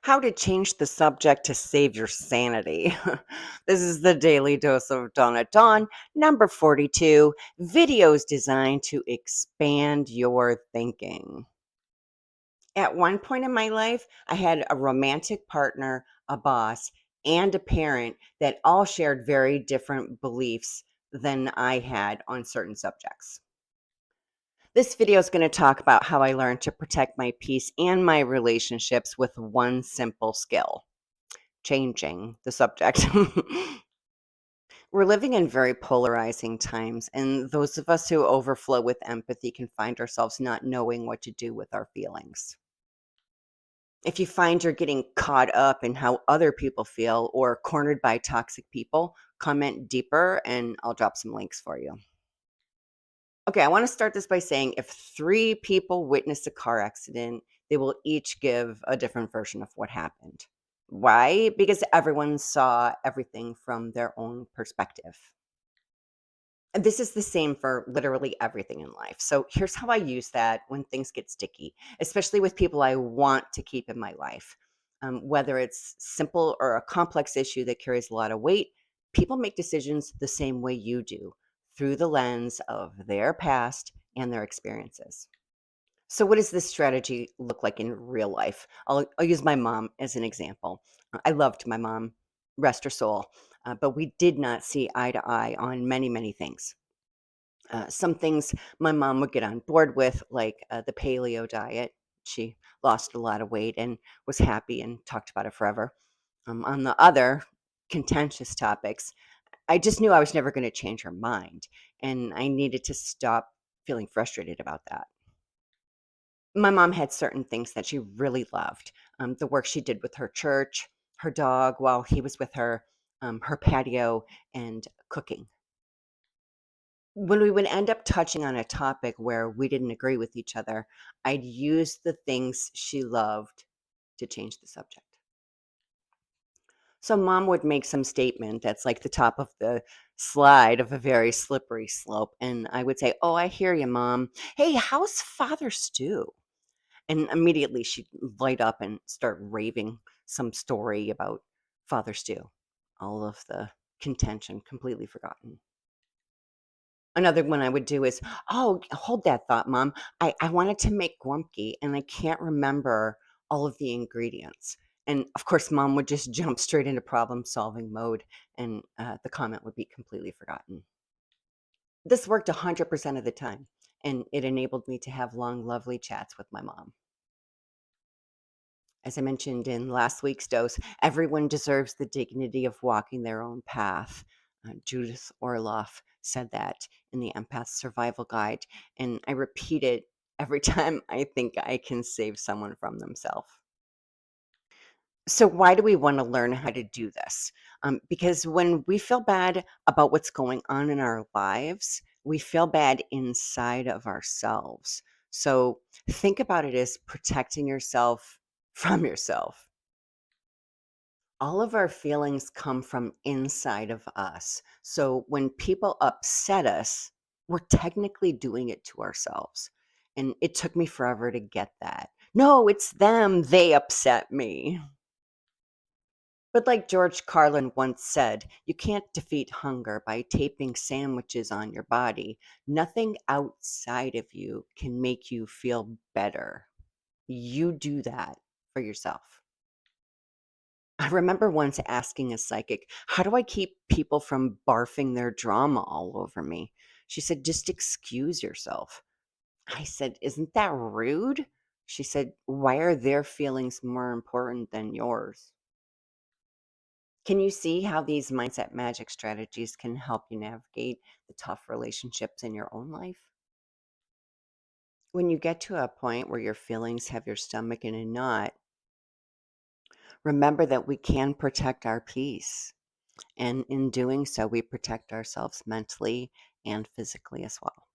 How to change the subject to save your sanity. This is the daily dose of Dawn at Dawn, number 42, videos designed to expand your thinking. At one point in my life, I had a romantic partner, a boss, and a parent that all shared very different beliefs than I had on certain subjects. This video is going to talk about how I learned to protect my peace and my relationships with one simple skill: changing the subject. We're living in very polarizing times, and those of us who overflow with empathy can find ourselves not knowing what to do with our feelings. If you find you're getting caught up in how other people feel or cornered by toxic people, comment deeper and I'll drop some links for you. Okay, I want to start this by saying if three people witness a car accident, they will each give a different version of what happened. Why? Because everyone saw everything from their own perspective. And this is the same for literally everything in life. So here's how I use that when things get sticky, especially with people I want to keep in my life. Whether it's simple or a complex issue that carries a lot of weight, people make decisions the same way you do, through the lens of their past and their experiences. So, what does this strategy look like in real life? I'll use my mom as an example. I loved my mom, rest her soul, but we did not see eye to eye on many, many things. Some things my mom would get on board with, like the paleo diet. She lost a lot of weight and was happy and talked about it forever. On the other contentious topics, I just knew I was never going to change her mind, and I needed to stop feeling frustrated about that. My mom had certain things that she really loved. The work she did with her church, her dog while he was with her, her patio, and cooking. When we would end up touching on a topic where we didn't agree with each other, I'd use the things she loved to change the subject. So mom would make some statement that's like the top of the slide of a very slippery slope. And I would say, "Oh, I hear you, mom. Hey, how's Father Stew?" And immediately she'd light up and start raving some story about Father Stew. All of the contention completely forgotten. Another one I would do is, "Oh, hold that thought, mom. I wanted to make Grumpy and I can't remember all of the ingredients." And of course, mom would just jump straight into problem solving mode and the comment would be completely forgotten. This worked 100% of the time, and it enabled me to have long, lovely chats with my mom. As I mentioned in last week's dose, everyone deserves the dignity of walking their own path. Judith Orloff said that in the Empath Survival Guide, and I repeat it every time I think I can save someone from themselves. So, why do we want to learn how to do this? Because when we feel bad about what's going on in our lives, we feel bad inside of ourselves. So, think about it as protecting yourself from yourself. All of our feelings come from inside of us. So, when people upset us, we're technically doing it to ourselves. And it took me forever to get that. No, it's them. They upset me. But like George Carlin once said, you can't defeat hunger by taping sandwiches on your body. Nothing outside of you can make you feel better. You do that for yourself. I remember once asking a psychic, "How do I keep people from barfing their drama all over me?" She said, "Just excuse yourself." I said, "Isn't that rude?" She said, "Why are their feelings more important than yours?" Can you see how these mindset magic strategies can help you navigate the tough relationships in your own life? When you get to a point where your feelings have your stomach in a knot, remember that we can protect our peace. And in doing so, we protect ourselves mentally and physically as well.